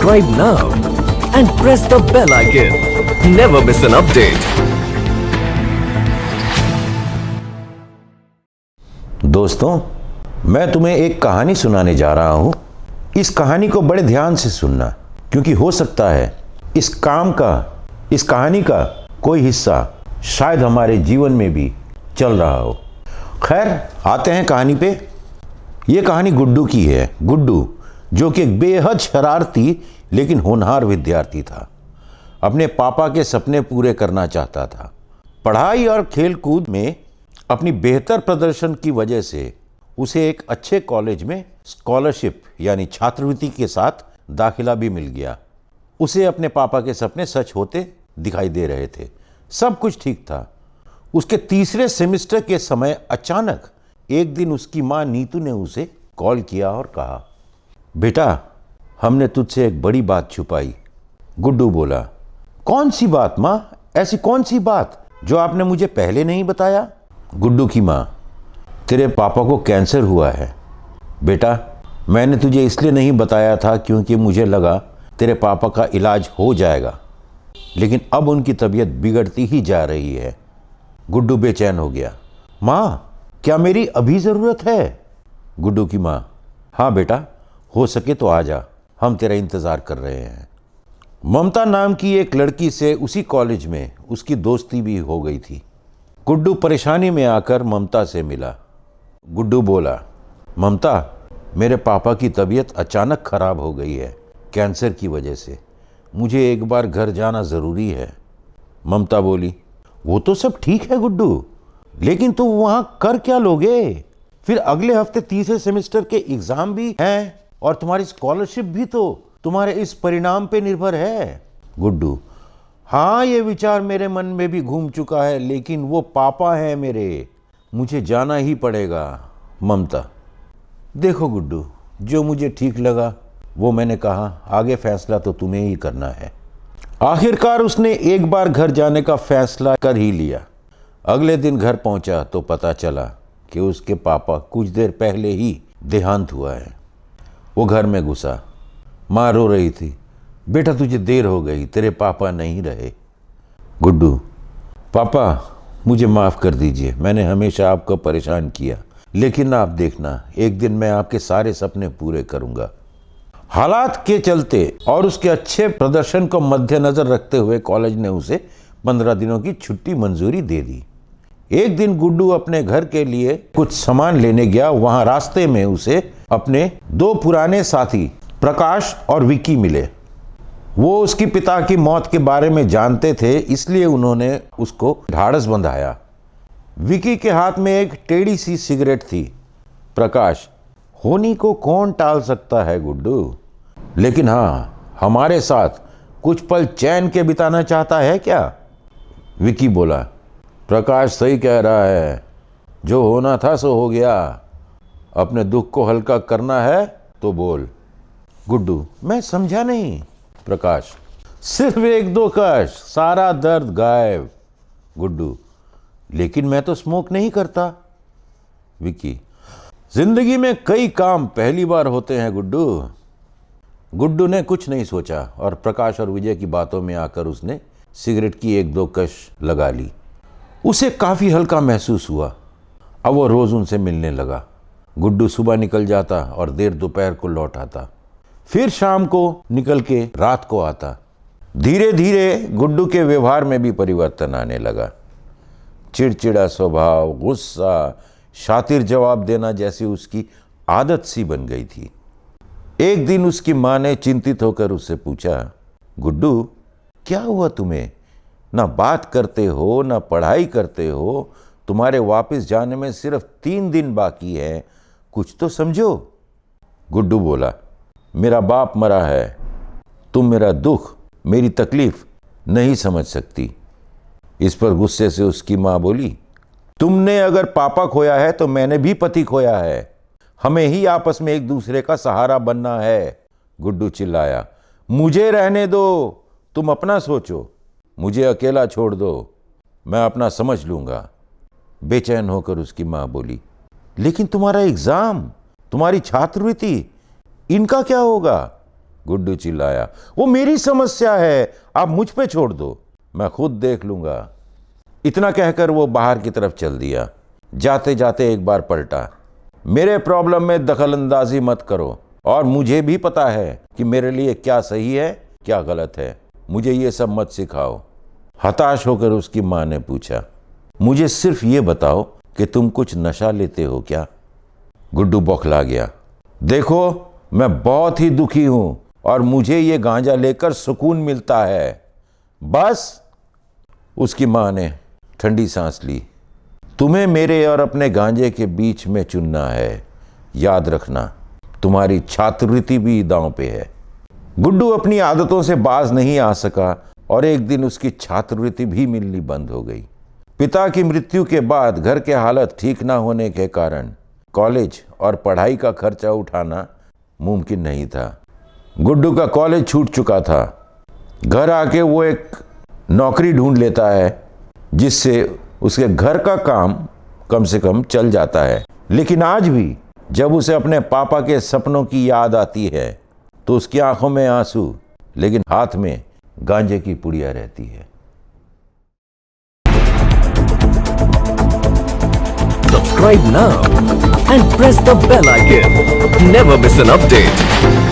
subscribe now and press the bell icon. Never miss an update. दोस्तों, मैं तुम्हें एक कहानी सुनाने जा रहा हूं। इस कहानी को बड़े ध्यान से सुनना, क्योंकि हो सकता है इस कहानी का कोई हिस्सा शायद हमारे जीवन में भी चल रहा हो। खैर, आते हैं कहानी पे। ये कहानी गुड्डू की है। गुड्डू, जो कि एक बेहद शरारती लेकिन होनहार विद्यार्थी था, अपने पापा के सपने पूरे करना चाहता था। पढ़ाई और खेल कूद में अपनी बेहतर प्रदर्शन की वजह से उसे एक अच्छे कॉलेज में स्कॉलरशिप यानी छात्रवृत्ति के साथ दाखिला भी मिल गया। उसे अपने पापा के सपने सच होते दिखाई दे रहे थे। सब कुछ ठीक था। उसके तीसरे सेमेस्टर के समय अचानक एक दिन उसकी माँ नीतू ने उसे कॉल किया और कहा, बेटा, हमने तुझसे एक बड़ी बात छुपाई। गुड्डू बोला, कौन सी बात माँ? ऐसी कौन सी बात जो आपने मुझे पहले नहीं बताया? गुड्डू की माँ, तेरे पापा को कैंसर हुआ है। बेटा, मैंने तुझे इसलिए नहीं बताया था क्योंकि मुझे लगा तेरे पापा का इलाज हो जाएगा, लेकिन अब उनकी तबीयत बिगड़ती ही जा रही है। गुड्डू बेचैन हो गया। माँ, क्या मेरी अभी ज़रूरत है? गुड्डू की माँ, हाँ बेटा, हो सके तो आ जा, हम तेरा इंतज़ार कर रहे हैं। ममता नाम की एक लड़की से उसी कॉलेज में उसकी दोस्ती भी हो गई थी। गुड्डू परेशानी में आकर ममता से मिला। गुड्डू बोला, ममता, मेरे पापा की तबीयत अचानक खराब हो गई है कैंसर की वजह से। मुझे एक बार घर जाना ज़रूरी है। ममता बोली, वो तो सब ठीक है गुड्डू, लेकिन तुम वहाँ कर क्या लोगे? फिर अगले हफ्ते तीसरे सेमेस्टर के एग्ज़ाम भी हैं और तुम्हारी स्कॉलरशिप भी तो तुम्हारे इस परिणाम पे निर्भर है। गुड्डू, हाँ, ये विचार मेरे मन में भी घूम चुका है, लेकिन वो पापा हैं मेरे, मुझे जाना ही पड़ेगा। ममता, देखो गुड्डू, जो मुझे ठीक लगा वो मैंने कहा, आगे फैसला तो तुम्हें ही करना है। आखिरकार उसने एक बार घर जाने का फैसला कर ही लिया। अगले दिन घर पहुंचा तो पता चला कि उसके पापा कुछ देर पहले ही देहांत हुआ है। वो घर में घुसा। माँ रो रही थी। बेटा, तुझे देर हो गई, तेरे पापा नहीं रहे। गुड्डू, पापा, मुझे माफ़ कर दीजिए, मैंने हमेशा आपको परेशान किया, लेकिन आप देखना, एक दिन मैं आपके सारे सपने पूरे करूंगा। हालात के चलते और उसके अच्छे प्रदर्शन को मद्देनजर रखते हुए कॉलेज ने उसे 15 दिनों की छुट्टी मंजूरी दे दी। एक दिन गुड्डू अपने घर के लिए कुछ सामान लेने गया। वहां रास्ते में उसे अपने दो पुराने साथी प्रकाश और विक्की मिले। वो उसके पिता की मौत के बारे में जानते थे, इसलिए उन्होंने उसको ढाढ़स बंधाया। विक्की के हाथ में एक टेढ़ी सी सिगरेट थी। प्रकाश, होनी को कौन टाल सकता है गुड्डू, लेकिन हाँ, हमारे साथ कुछ पल चैन के बिताना चाहता है क्या? विक्की बोला, प्रकाश सही कह रहा है, जो होना था सो हो गया, अपने दुख को हल्का करना है तो बोल। गुड्डू, मैं समझा नहीं। प्रकाश, सिर्फ एक दो कश, सारा दर्द गायब। गुड्डू, लेकिन मैं तो स्मोक नहीं करता। विक्की, जिंदगी में कई काम पहली बार होते हैं गुड्डू। गुड्डू ने कुछ नहीं सोचा और प्रकाश और विजय की बातों में आकर उसने सिगरेट की एक दो कश लगा ली। उसे काफ़ी हल्का महसूस हुआ। अब वो रोज़ उनसे मिलने लगा। गुड्डू सुबह निकल जाता और देर दोपहर को लौट आता, फिर शाम को निकल के रात को आता। धीरे धीरे गुड्डू के व्यवहार में भी परिवर्तन आने लगा। चिड़चिड़ा स्वभाव, गुस्सा, शातिर जवाब देना जैसी उसकी आदत सी बन गई थी। एक दिन उसकी माँ ने चिंतित होकर उससे पूछा, गुड्डू, क्या हुआ तुम्हें? ना बात करते हो, ना पढ़ाई करते हो, तुम्हारे वापस जाने में सिर्फ 3 दिन बाकी है, कुछ तो समझो। गुड्डू बोला, मेरा बाप मरा है, तुम मेरा दुख, मेरी तकलीफ नहीं समझ सकती। इस पर गुस्से से उसकी माँ बोली, तुमने अगर पापा खोया है तो मैंने भी पति खोया है, हमें ही आपस में एक दूसरे का सहारा बनना है। गुड्डू चिल्लाया, मुझे रहने दो, तुम अपना सोचो, मुझे अकेला छोड़ दो, मैं अपना समझ लूंगा। बेचैन होकर उसकी माँ बोली, लेकिन तुम्हारा एग्जाम, तुम्हारी छात्रवृत्ति, इनका क्या होगा? गुड्डू चिल्लाया। वो मेरी समस्या है, आप मुझ पे छोड़ दो, मैं खुद देख लूंगा। इतना कहकर वो बाहर की तरफ चल दिया। जाते जाते एक बार पलटा, मेरे प्रॉब्लम में दखलंदाजी मत करो, और मुझे भी पता है कि मेरे लिए क्या सही है क्या गलत है, मुझे ये सब मत सिखाओ। हताश होकर उसकी माँ ने पूछा, मुझे सिर्फ ये बताओ कि तुम कुछ नशा लेते हो क्या? गुड्डू बौखला गया। देखो, मैं बहुत ही दुखी हूं और मुझे ये गांजा लेकर सुकून मिलता है, बस। उसकी माँ ने ठंडी सांस ली। तुम्हें मेरे और अपने गांजे के बीच में चुनना है, याद रखना, तुम्हारी छात्रवृत्ति भी दांव पे है। गुड्डू अपनी आदतों से बाज नहीं आ सका और एक दिन उसकी छात्रवृत्ति भी मिलनी बंद हो गई। पिता की मृत्यु के बाद घर के हालत ठीक ना होने के कारण कॉलेज और पढ़ाई का खर्चा उठाना मुमकिन नहीं था। गुड्डू का कॉलेज छूट चुका था। घर आके वो एक नौकरी ढूंढ लेता है जिससे उसके घर का काम कम से कम चल जाता है। लेकिन आज भी जब उसे अपने पापा के सपनों की याद आती है तो उसकी आंखों में आंसू, लेकिन हाथ में गांजे की पुड़िया रहती है। Subscribe now and press the bell icon. Never miss an update.